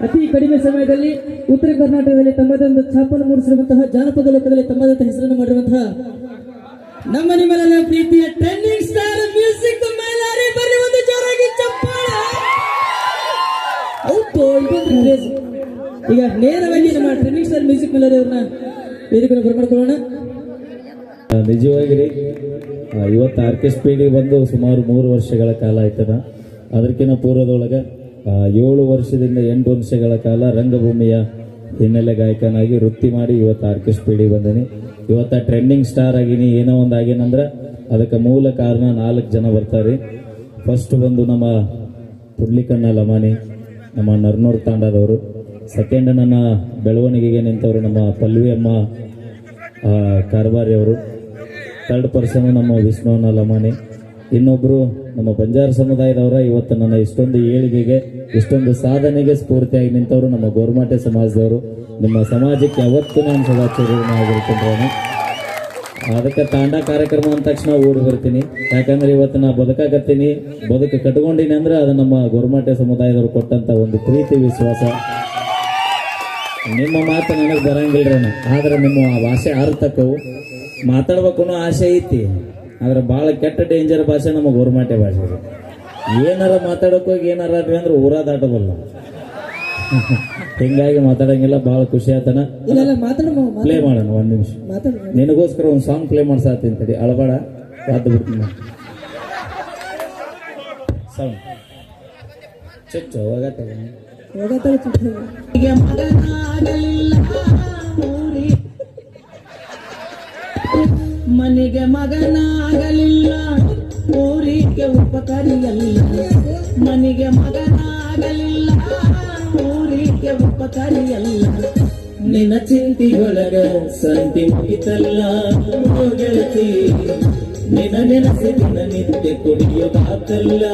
ಅತಿ ಕಡಿಮೆ ಸಮಯದಲ್ಲಿ ಉತ್ತರ ಕರ್ನಾಟಕದಲ್ಲಿ ತಮ್ಮದೇ ಒಂದು ಛಾಪನ್ನು ಮೂಡಿಸಿರುವಂತಹ ಜಾನಪದ ಲೋಕದಲ್ಲಿ ತಮ್ಮದಂತ ಹೆಸರನ್ನು ಮಾಡಿರುವಂತಹ ನಮ್ಮ ನಿಮ್ಮೆಲ್ಲ ಪ್ರೀತಿಯ ಟ್ರೆಂಡಿಂಗ್ ಸ್ಟಾರ್ ಮ್ಯೂಸಿಕ್ ಮೇಲಾರಿ ಬನ್ನಿ ಒಂದು ಜೋರಾಗಿ ಚಪ್ಪಾಳೆ. ಈಗ ನೇರವಾಗಿ ನಮ್ಮ ಟ್ರೆಂಡಿಂಗ್ ಸ್ಟಾರ್ ಮ್ಯೂಸಿಕ್ ಮೇಲಾರಿ ಅವ್ರನ್ನ ವೇದಿಕೆಯನ್ನು ಬರಮಾಡ್ಕೊಳ್ಳೋಣ. ನಿಜವಾಗಿ ಇವತ್ತು ಆರ್ಕೆಸ್ಟ್ರಾ ಬಂದು ಸುಮಾರು 3 ವರ್ಷಗಳ ಕಾಲ ಆಯ್ತದ. ಅದಕ್ಕಿಂತ ಪೂರ್ವದೊಳಗೆ 7 ವರ್ಷದಿಂದ 8 ವರ್ಷಗಳ ಕಾಲ ರಂಗಭೂಮಿಯ ಹಿನ್ನೆಲೆ ಗಾಯಕನಾಗಿ ವೃತ್ತಿ ಮಾಡಿ ಇವತ್ತು ಆರ್ಕೆಸ್ಟ್ರಾ ಬಂದೀನಿ. ಇವತ್ತು ಟ್ರೆಂಡಿಂಗ್ ಸ್ಟಾರ್ ಆಗೀನಿ. ಏನೋ ಒಂದು ಆಗೇನಂದ್ರೆ ಅದಕ್ಕೆ ಮೂಲ ಕಾರಣ 4 ಜನ ಬರ್ತಾರೆ. ಫಸ್ಟ್ ಬಂದು ನಮ್ಮ ಪುಡ್ಲಿಕಣ್ಣ ಲಮಾನಿ, ನಮ್ಮ ನರ್ನೂರು ತಾಂಡದವರು. ಸೆಕೆಂಡ್ ನನ್ನ ಬೆಳವಣಿಗೆಗೆ ನಿಂತವರು ನಮ್ಮ ಪಲ್ವಿ ಅಮ್ಮ ಕಾರ್ಬಾರಿ ಅವರು. ಥರ್ಡ್ ಪರ್ಸನ್ ನಮ್ಮ ವಿಷ್ಣುವಣ್ಣ ಲಮಾನಿ. ಇನ್ನೊಬ್ರು ನಮ್ಮ ಬಂಜಾರ ಸಮುದಾಯದವರ. ಇವತ್ತು ನನ್ನ ಇಷ್ಟೊಂದು ಏಳಿಗೆಗೆ ಇಷ್ಟೊಂದು ಸಾಧನೆಗೆ ಸ್ಫೂರ್ತಿಯಾಗಿ ನಿಂತವರು ನಮ್ಮ ಗೋರ್ಮಾಟೆ ಸಮಾಜದವರು. ನಿಮ್ಮ ಸಮಾಜಕ್ಕೆ ಯಾವತ್ತೂ ನಾನು ಸದಾಚಾರ್ಯನಾಗಿರ್ತೀನಿ. ಅದಕ್ಕೆ ತಾಂಡ ಕಾರ್ಯಕ್ರಮ ಅಂದ ತಕ್ಷಣ ಓಡಿ ಬರ್ತೀನಿ. ಯಾಕಂದ್ರೆ ಇವತ್ತು ನಾ ಬದುಕಾಕತ್ತೀನಿ, ಬದುಕು ಕಟ್ಕೊಂಡಿನಿ ಅಂದ್ರೆ ಅದು ನಮ್ಮ ಗೋರ್ಮಾಟೆ ಸಮುದಾಯದವ್ರು ಕೊಟ್ಟಂತ ಒಂದು ಪ್ರೀತಿ ವಿಶ್ವಾಸ. ನಿಮ್ಮ ಮಾತು ನನಗೆ ಬರಂಗಿಲ್ರಣ್ಣ, ಆದ್ರೆ ನಿಮ್ಮ ಭಾಷೆ ಅರ್ಥಕ್ಕವು ಮಾತಾಡ್ಬೇಕು ಅನ್ನೋ ಆಸೆ ಐತಿ. ಆದ್ರೆ ಭಾಳ ಕೆಟ್ಟ ಡೇಂಜರ್ ಭಾಷೆ ನಮ್ಮ ಗೋರ್ಮಾಟೆ ಭಾಷೆ. ಏನಾರ ಮಾತಾಡೋಕೋಗಿ ಏನಾರ ಅಂದ್ರೆ ಊರ ದಾಟಬಲ್ಲ. ಹಿಂಗಾಗಿ ಮಾತಾಡಂಗಿಲ್ಲ. ಭಾಳ ಖುಷಿ ಆತನ. ಪ್ಲೇ ಮಾಡೋಣ 1 ನಿಮಿಷ. ನಿನಗೋಸ್ಕರ ಒಂದು ಸಾಂಗ್ ಪ್ಲೇ ಮಾಡ್ಸಾತೀನಿ ತಡಿ, ಅಳಬೇಡ, ವಾದ್ದು ಬಿಡ್ತೀನಿ. ಸೌಂಡ್ ಚುಚ್ಚು ಮನೆಗೆ ಮಗನಾಗಲಿಲ್ಲ, ಊರಿಗೆ ಉಪಕಾರಿಯಲ್ಲ. ಮನೆಗೆ ಮಗನಾಗಲಿಲ್ಲ, ಊರಿಗೆ ಉಪಕಾರಿಯಲ್ಲ. ನಿನ್ನ ಚಿಂತಿಗೊಳಗ ಸಂತಿ ಮುಗಿತಲ್ಲ ಗೆಳತಿ, ನಿನ್ನ ನೆನಸಿ ದಿನ ನಿತ್ಯ ಕುಡಿಯೋದಾತಲ್ಲ.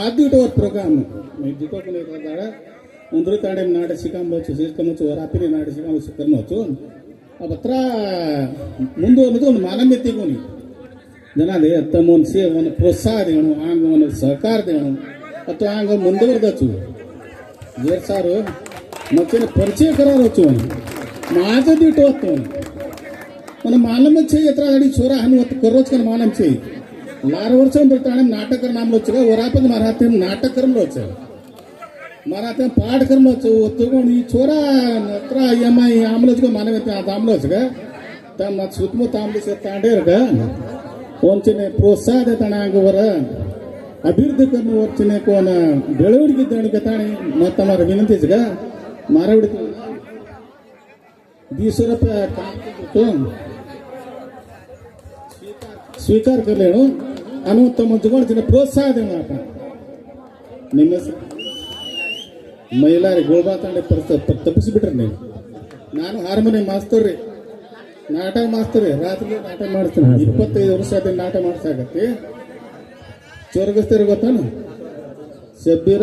आदि प्रोग्राम जिको उंदरी तांडे नाटे सिकामచ్చు ಸಿಸ್ಕಮచ్చు ವರಾಪಿನಿ ನಾಟೆ ಸಿಕಾಮచ్చు ಕರ್ಮచ్చు अब ಹತ್ರ ಮುಂದೆ ಅನ್ನೋದು ಒಂದು ಮಾನವೀಯ ತೆಗೋನಿ ಜನಾದೆ ತಮ್ಮೊಂದು ಸೇವನ ಪ್ರೋತ್ಸಾಹ ದೇವನು ಆಂಗ ಒಂದು ಸಹಕಾರ ದೇವನು ಅಥವಾ ಆಂಗ ಮುಂದುವರೆದచ్చు ಬೇರೆ ಸಾರು ಮತ್ತೆ ಪರಿಚಯ करारచ్చు माझं दीट होतो మన మానవ చేయత్ర అడి చోరా హను వత కరోచ్ కన మానం చేయి 12 ವರ್ಷ ಬರ್ತಾನೆ ನಾಟಕ ನಾಮలో వచ్చగా ವರಾಪದ ಮರಾಠಿ ನಾಟಕ ಕರ್ಮలో వచ్చారు ಮರಾಠಿ ಪಾಠ ಕರ್ಮ ಒತ್ತುಕೊಂಡು ಈ ಚೋರ ಹತ್ರ ಎಮ್ಮೈ ಆಮ್ಲಜ್ಗೆ ಮಾನವತೆ ಆ ಆಮ್ಲಜ್ಗೆ ತಮ್ಮ ಸುತ್ತಮುತ್ತ ಆಮ್ಲಿಸ ತಾಂಡೇರ್ಗ ಒಂಚನೆ ಪ್ರೋತ್ಸಾಹ ದೇತಾಣ ಆಗವರ ಅಭಿವೃದ್ಧಿ ಕರ್ಮ ವರ್ಚನೆ ಕೋನ ಬೆಳವಣಿಗೆ ದೇಣಿಗೆ ತಾಣಿ ಮತ್ತಮರ ವಿನಂತಿಸ್ಗ ಮಾರವಡಿ 20 रुपये तो स्वीकार कर लेणु ಅನ್ನುವಂಥ ಮುಂಚೆಕೊಂಡು ಪ್ರೋತ್ಸಾಹ ದೇವನ ಆಟ ನಿಮ್ಮ ಮಹಿಳೆಯರ ಗೋಳ್ಬಾತಾಂಡೆ ತಪ್ಪಿಸಿಬಿಟ್ರಿ ನೀವು. ನಾನು ಹಾರ್ಮೋನಿಯಂ ಮಾಸ್ತರ್ ರೀ, ನಾಟಕ ಮಾಸ್ತರ್ ರೀ, ರಾತ್ರಿ ನಾಟಕ ಮಾಡ್ತೀನಿ. 25 ವರ್ಷ ಆದ ನಾಟಕ ಮಾಡ್ಸಾಗತ್ತೆ. ಚೋರ್ಗಸ್ತಾರ ಗೊತ್ತಾನ ಸಬ್ಬೀರ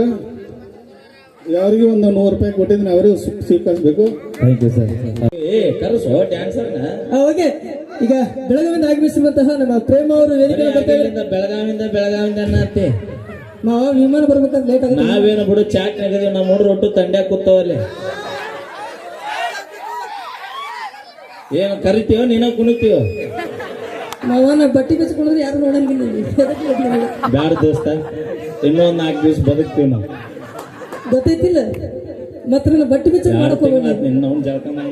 ಯಾರಿಗೆ ಒಂದು 100 ರೂಪಾಯಿ ಕೊಟ್ಟಿದ್ದೀನಿ, ಅವರಿಗೆ ಸ್ವೀಕರಿಸಬೇಕು. Thank you sir. ಕರೆಸೋ ಡ್ಯಾನ್ಸರ್ನ. ಓಕೆ, ಈಗ ಬೆಳಗಾವಿಯಿಂದ ಆಗಮಿಸಿರುವಂತಹ ನಮ್ಮ ಪ್ರೇಮ ಅವರು ವೇದಿಕೆ ಬೆಳಗಾವಿಂದ ಅನ್ನತ್ತೆ ನಾವು ವಿಮಾನ ಬರ್ಬೇಕಂತ ಲೇಟ್ ಆಗುತ್ತೆ. ನಾವೇನು ಬಿಡು ಚಾಕ್ ನಗದ ನಮ್ಮ ಹುಡುಗರು ಒಟ್ಟು ತಂಡ್ಯಾಗ ಕೂತಾವಲ್ಲಿ. ಏನು ಕರಿತೀವೋ ನೀನ ಕುಣಿತೀವೋ? ನಾವನ್ನ ಬಟ್ಟಿ ಬಿಚ್ಕೊಂಡ್ರೆ ಯಾರು ನೋಡಂಗಿಲ್ಲ. ಬ್ಯಾಡ ದೋಸ್ತ, ಇನ್ನೊಂದು 4 ದಿವಸ ಬದುಕ್ತೀವಿ ನಾವು. ಗೊತ್ತೈತಿಲ್ಲ ಮತ್ತೆ ನನ್ನ ಬಟ್ಟೆ ಬಿಚ್ಚ ಮಾಡ್ಕೋಬೇಡ. ಜಳಕ ಮಾಡಿ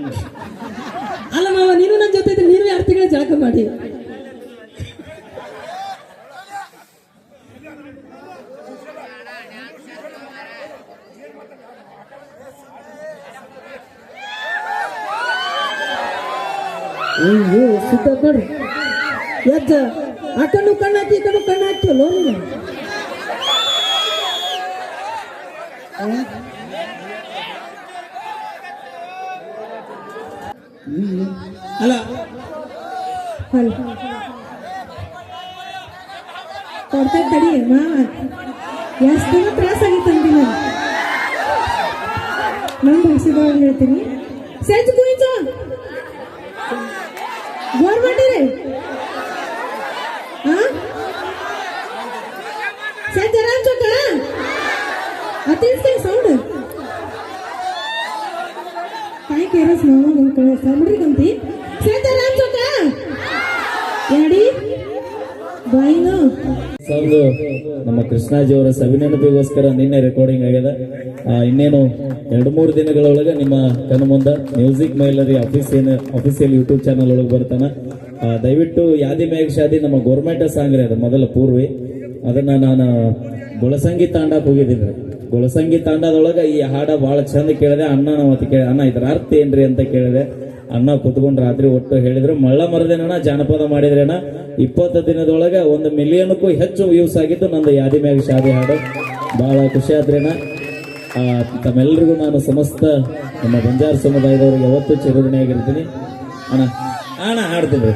ಅಲ್ಲ ಮಾವ, ನೀನು ನನ್ನ ಜೊತೆ ಇದ್ರೆ ನೀನು 2 ತಿಂಗಳ ಜಳಕ ಮಾಡಿ. ಅಯ್ಯೋ ಸುತ್ತ ನೋಡ್ರಿ ಎಜ್ಜ ಆ ಕಣ್ಣು ಕಣ್ಣಾಕಿ ಈ ಕಣ್ಣು ಕಣ್ಣು ಹಾಕ್ತಿವಲ್ಲ ನೀನು. ಅಲ್ಲ ಕೊಡ್ತಾ ತಡಿ ಮಾವ, ಎಷ್ಟು ತ್ರಾಸ ಆಗಿತ್ತು ಅಂತೀನಿ ನಾನು ಭಾಷೆದಾಗ ಹೇಳ್ತೀನಿ. ಸೆಂಚು ಕುಣಿಚ ಗೋರ್ ಮಾಡಿರಿ ಸೆಂಚ್ ಆರಾಮ್ ಚೋಕ ಅತಿ ಸೌಂಡ್ काय केलंस मामा मग कळ सामरी कोणती सीताराम चोका ಯಾಡಿ ಬಾಯಿನ ಒಂದು ನಮ್ಮ ಕೃಷ್ಣಾಜಿ ಅವರ ಸವಿನೆನಪಿಗೋಸ್ಕರ ನಿನ್ನೆ ರೆಕಾರ್ಡಿಂಗ್ ಆಗ್ಯದ. ಇನ್ನೇನು 2-3 ದಿನಗಳೊಳಗೆ ನಿಮ್ಮ ಕಣ್ಣು ಮುಂದೆ ಮ್ಯೂಸಿಕ್ ಮೈಲರಿ ಅಫಿಸಿಯಲ್ ಯೂಟ್ಯೂಬ್ ಚಾನಲ್ ಒಳಗೆ ಬರ್ತಾನ. ದಯವಿಟ್ಟು ಯಾದಿ ಮೇಘ ಶಾದಿ ನಮ್ಮ ಗೌರ್ಮೆಂಟ್ ಸಾಂಗ್ ರೀ, ಅದು ಮೊದಲ ಪೂರ್ವಿ. ಅದನ್ನ ನಾನು ಗೊಳಸಂಗಿ ತಾಂಡಕ್ಕೆ ಹೋಗಿದ್ದೀನಿ. ಗೊಳಸಂಗಿ ತಾಂಡದೊಳಗೆ ಈ ಹಾಡ ಬಹಳ ಚಂದ ಕೇಳಿದೆ. ಅಣ್ಣನ ಮತ್ತೆ ಕೇಳಿ, ಅಣ್ಣ ಇದ್ರ ಅರ್ಥ ಏನ್ರಿ ಅಂತ ಕೇಳಿದೆ. ಅಣ್ಣ ಕುತ್ಕೊಂಡು ರಾತ್ರಿ ಒಟ್ಟು ಹೇಳಿದ್ರು. ಮಳ್ಳ ಮರದೇನಣ್ಣ ಜಾನಪದ ಮಾಡಿದ್ರೇನ 20 ದಿನದೊಳಗೆ 1 ಮಿಲಿಯನ್ಕ್ಕೂ ಹೆಚ್ಚು ವ್ಯೂಸ್ ಆಗಿದ್ದು ನಂದು ಯಾದಿ ಮ್ಯಾಗ ಶಾದಿ ಹಾಡು. ಬಹಳ ಖುಷಿ ಆದ್ರೇನ. ತಮ್ಮೆಲ್ಲರಿಗೂ ನಾನು ಸಮಸ್ತ ನಮ್ಮ ಬಂಜಾರ ಸಮುದಾಯದವ್ರಿಗೆ ಯಾವತ್ತೂ ಚಿರಋಣಿಯಾಗಿರ್ತೀನಿ. ಅಣ್ಣ ಅಣ್ಣ ಹಾಡ್ತೀನಿ.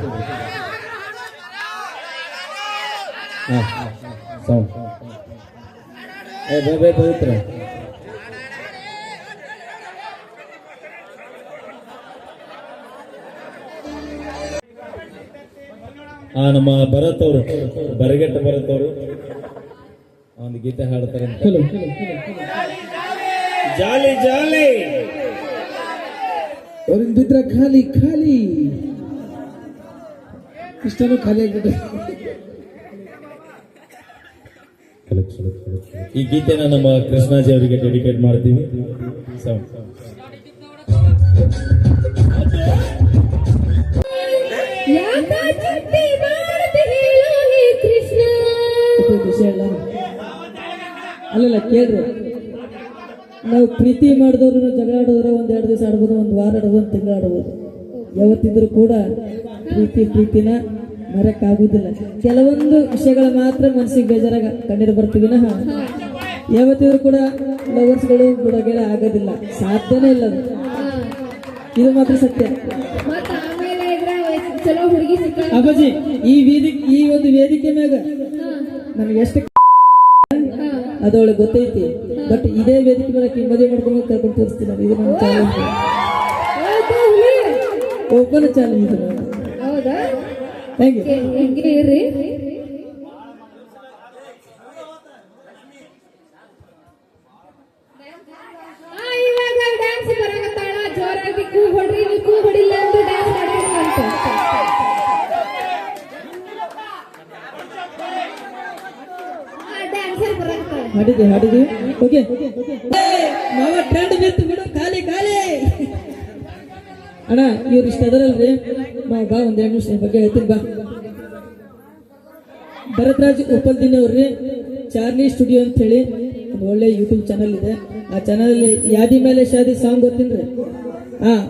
ಸೌಂಡ್ ಬೈ ಪವಿತ್ರ. ನಮ್ಮ ಭರತ್ ಅವರು, ಬರಗೆಟ್ಟ ಭರತ್ ಅವರು ಒಂದು ಗೀತೆ ಹಾಡ್ತಾರೆ. ಜಾಲಿ ಜಾಲಿ ಅವ್ರಿಂದ ಬಿದ್ರ ಖಾಲಿ ಖಾಲಿ ಇಷ್ಟನು ಖಾಲಿ ಆಗ್ಬಿಟ್ಟೆ. ಈ ಗೀತೆನ ನಮ್ಮ ಕೃಷ್ಣಾಜಿ ಅವರಿಗೆ ಡೆಡಿಕೇಟ್ ಮಾಡ್ತೀವಿ. ಸೌಂಡ್ ವಿಷಯ ಅಲ್ಲ ಅಲ್ಲಲ್ಲ ಕೇಳ್ರಿ. ನಾವು ಪ್ರೀತಿ ಮಾಡಿದವ್ರು ಜಗಳ ಆಡೋದ್ರೆ 1-2 ದಿವಸ ಆಡ್ಬೋದು, 1 ವಾರ ಆಡ್ಬೋದು, 1 ತಿಂಗಳು ಆಡ್ಬೋದು. ಯಾವತ್ತಿದ್ರು ಕೂಡ ಪ್ರೀತಿನ ಮರೆಯಕ್ಕಾಗುದಿಲ್ಲ. ಕೆಲವೊಂದು ವಿಷಯಗಳ ಮಾತ್ರ ಮನಸ್ಸಿಗೆ ಬೇಜಾರಾಗ ಕಂಡಿರು ಬರ್ತೀವಿ. ಯಾವತ್ತಿದ್ರು ಕೂಡ ಲವರ್ಸ್ಗಳು ಬಿಡೋಗೆಲ್ಲ ಆಗೋದಿಲ್ಲ, ಸಾಧ್ಯನೇ ಇಲ್ಲ. ಅದು ಇದು ಮಾತ್ರ ಸತ್ಯ. ಅಪ್ಪಾಜಿ ಈ ಒಂದು ವೇದಿಕೆ ಮ್ಯಾಗ ನಮ್ಗೆ ಎಷ್ಟು ಅದೊಳಗೆ ಗೊತ್ತೈತಿ. ಬಟ್ ಇದೇ ವೇದಿಕೆ ಮೇಲೆ ಮದುವೆ ಮಾಡ್ಕೊಂಡು ಕರ್ಕೊಂಡು ತೋರಿಸ್ತೀನಿ. ಇದು ನನ್ನ ಚಾಲೆಂಜ್, ಓಪನ್ ಚಾಲೆಂಜ್ ಇದು. Thank you. ಜೋರಾಗಿ ಕೂ ಹೊಡ್ರಿ, ನೀವು ಕೂ ಹೊಡಿಲ್ಲ ಅಂತ ಡ್ಯಾನ್ಸ್ ಮಾಡಿದ್ರು. ಹಾಡಿದ್ವಿ ಓಕೆ. ಮಾವ ಟ್ರೆಂಡ್ ಬಿತ್ತು ಬಿಡು, ಖಾಲಿ ಖಾಲಿ. ಅಣ್ಣ ಇವ್ರು ಇಷ್ಟ ಅದರಲ್ರಿ. ಬಾ 1-2 ನಿಮಿಷ ಬಗ್ಗೆ ಹೇಳ್ತೀನಿ ಬಾ. ಭರತ್ರಾಜ್ ಉಪ್ಪಲ್ದಿನಿ ಅವ್ರಿ ಚಾರ್ಲಿ ಸ್ಟುಡಿಯೋ ಅಂತ ಹೇಳಿ ಒಂದು ಒಳ್ಳೆ ಯೂಟ್ಯೂಬ್ ಚಾನಲ್ ಇದೆ. ಆ ಚಾನಲ್ ಯಾದಿ ಮೇಲೆ ಶಾದಿ ಸಾಂಗ್ ಗೊತ್ತೇನ್ರಿ?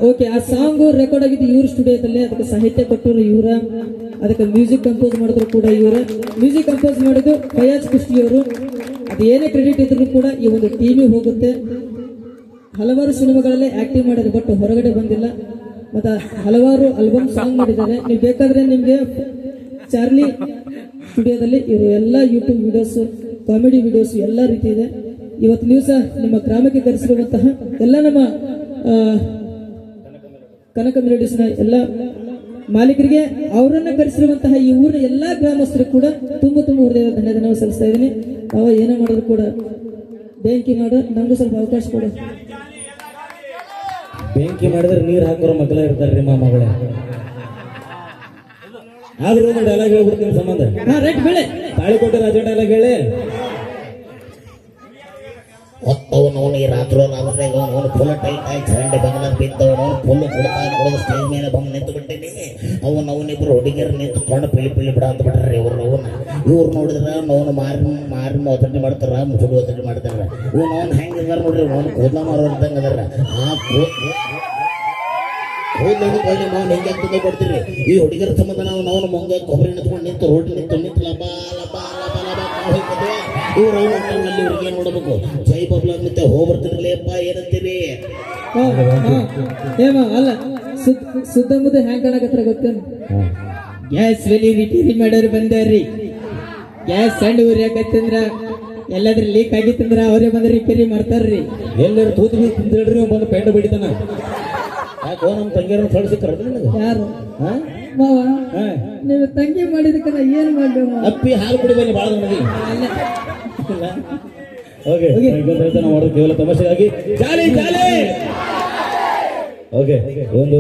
ಓಕೆ. ಆ ಸಾಂಗ್ ರೆಕಾರ್ಡ್ ಆಗಿದ್ದು ಇವ್ರ ಸ್ಟುಡಿಯೋದಲ್ಲಿ. ಅದಕ್ಕೆ ಸಾಹಿತ್ಯ ಕೊಟ್ಟರು ಇವರ, ಅದಕ್ಕೆ ಮ್ಯೂಸಿಕ್ ಕಂಪೋಸ್ ಮಾಡಿದ್ರು ಕೂಡ ಇವರ. ಮ್ಯೂಸಿಕ್ ಕಂಪೋಸ್ ಮಾಡಿದ್ದು ಫಯಾಜ್ ಕುಷ್ಟಿ ಅವರು. ಅದು ಏನೇ ಕ್ರೆಡಿಟ್ ಇದ್ರು ಕೂಡ ಈ ಒಂದು ಟೀಮಿಗೆ ಹೋಗುತ್ತೆ. ಹಲವಾರು ಸಿನಿಮಾಗಳಲ್ಲಿ ಆಕ್ಟಿಂಗ್ ಮಾಡಿದ್ರು, ಬಟ್ ಹೊರಗಡೆ ಬಂದಿಲ್ಲ. ಮತ್ತು ಹಲವಾರು ಆಲ್ಬಮ್ ಸಾಂಗ್ ಮಾಡಿದ್ದಾರೆ. ನೀವು ಬೇಕಾದ್ರೆ ನಿಮಗೆ ಚಾರ್ಲಿ ಸ್ಟುಡಿಯೋದಲ್ಲಿ ಇವರು ಎಲ್ಲ ಯೂಟ್ಯೂಬ್ ವಿಡಿಯೋಸ್, ಕಾಮಿಡಿ ವಿಡಿಯೋಸ್ ಎಲ್ಲ ರೀತಿ ಇದೆ. ಇವತ್ತು ದಿವಸ ನಿಮ್ಮ ಗ್ರಾಮಕ್ಕೆ ಕರೆಸಿರುವಂತಹ ಎಲ್ಲ ನಮ್ಮ ಕನಕ ಮೆಲೋಡಿಸ್ನ ಎಲ್ಲ ಮಾಲೀಕರಿಗೆ, ಅವರನ್ನ ಕರೆಸಿರುವಂತಹ ಈ ಊರಿನ ಎಲ್ಲಾ ಗ್ರಾಮಸ್ಥರು ಕೂಡ ತುಂಬ ಹೃದಯದ ಧನ್ಯವಾದ ಸಲ್ಲಿಸ್ತಾ ಇದ್ದೀನಿ. ಅವ ಏನೋ ಮಾಡೋದು ಕೂಡ ಬೆಂಕಿ ಮಾಡು, ನಮಗೂ ಸ್ವಲ್ಪ ಅವಕಾಶ ಕೊಡು. ಬೆಂಕಿ ಮಾಡಿದ್ರೆ ನೀರು ಹಾಕೋರು ಮಕ್ಕಳ ಇರ್ತಾರ್ರಿ ಮಾಮಗಳೇ. ಆದ್ರೂ ಒಂದು ಡೈಲಾಗ್ ಹೇಳ್ಬಿಡ್ತೀನಿ ಸಂಬಂಧ. ರೈಟ್ ಬೆಳೆ ತಾಳಿಕೋಟೆ ರಾಜ ಡೈಲಾಗ್ ಹೇಳಿ. ಹೊತ್ತವನವನು ಈ ರಾತ್ರಿ ಅವನು ಫುಲ್ ಟೈಟ್ ಆಗಿ ಚರಂಡಿ ಬಂಗಲ ಬಿದ್ದವನು ಫುಲ್ ಕುಡಿದು ಸ್ಟೇಜ್ ಮೇಲೆ ಬಂದು ನಿಂತು ಬಿಟ್ಟಿನಿ. ಅವನಿಬ್ರು ಹುಡುಗಿಯರು ನಿಂತ್ಕೊಂಡು ಪಿಳಿ ಬಿಡ ಅಂತ ಬಿಟ್ರಿ. ಇವ್ರು ನೋಡಿದ್ರೆ ಅವನು ಮಾರಿ ಒತ್ತಡಿ ಮಾಡ್ತಾರ, ಮುಸುಡಿ ಒತ್ತಡಿ ಮಾಡ್ತಾರ. ಅವ್ನು ಹೆಂಗಿದಾರ ನೋಡ್ರಿ, ಅವ್ನು ಕೂದಲ ಮಾರೋ ಇದ್ದಂಗೆ ಅದಾರ. ಆ ಕೂದಲು ನಾವು ಹೆಂಗೆ ಅಂತಂದು ಕೊಡ್ತೀರಿ. ಈ ಹುಡುಗಿಯರ ಸಂಬಂಧ ನಾವು ಮುಂದೆ ಕೊಬ್ಬರಿ ನಿಂತ್ಕೊಂಡು ನಿಂತು ರೋಡ್ ನಿಂತು ಲಬಾ ಲಬಾ ಲಬಾ ಲಬಾ ಹೋಗ್ತದೆ. ಇವ್ರು ಅಲ್ಲಿ ಇವ್ರಿಗೆ ಏನ್ ನೋಡ್ಬೇಕು, ಜೈ ಬಬ್ಲ ಮತ್ತೆ ಹೋಗ್ಬರ್ತಿರ್ಲಿಪ್ಪ, ಏನಂತೀರಿ? ಅಲ್ಲ ಸುತ್ತಮುತ್ತ ಹ್ಯಾಂಗ್ ಕಾಣಕತ್ರ ಗೊತ್ತೇನು? ಗ್ಯಾಸ್ ಬೆಲಿ ರಿಪೇರಿ ಮಾಡೋರು ಬಂದಾರ್ರಿ. ಗ್ಯಾಸ್ ಸಣ್ಣ ಉರಿಯಾಕತ್ತಂದ್ರ ಎಲ್ಲಾದ್ರೂ ಲೀಕ್ ಆಗಿತ್ತಂದ್ರ ಅವರೇ ಬಂದ ರಿಪೇರಿ ಮಾಡ್ತಾರ್ರಿ. ಎಲ್ಲರೂ ತೂತು ತಿಂದ್ರಿ ನೀವು ಬಂದು ಪೆಂಡ ಬಿಡಿತಾನ. ಯಾಕೋ ನಮ್ಮ ತಂಗಿಯರನ್ನು ಕಳಿಸಿಕ್ರ ಯಾರು ಮಾವ? ನೀವು ತಂಗಿ ಮಾಡಿದಕ್ಕ ಏನ್ ಮಾಡ್ಲಿ? ಅಪ್ಪಿ ಹಾಲು ಕುಡಿಬೇಡಿ ಬಾಳ ನನಗೆ. ಓಕೆ ಮಾಡೋದು ಕೇವಲ ತಮಾಷೆಗಾಗಿ. ಜಾಲಿ ಜಾಲಿ ಓಕೆ ಒಂದು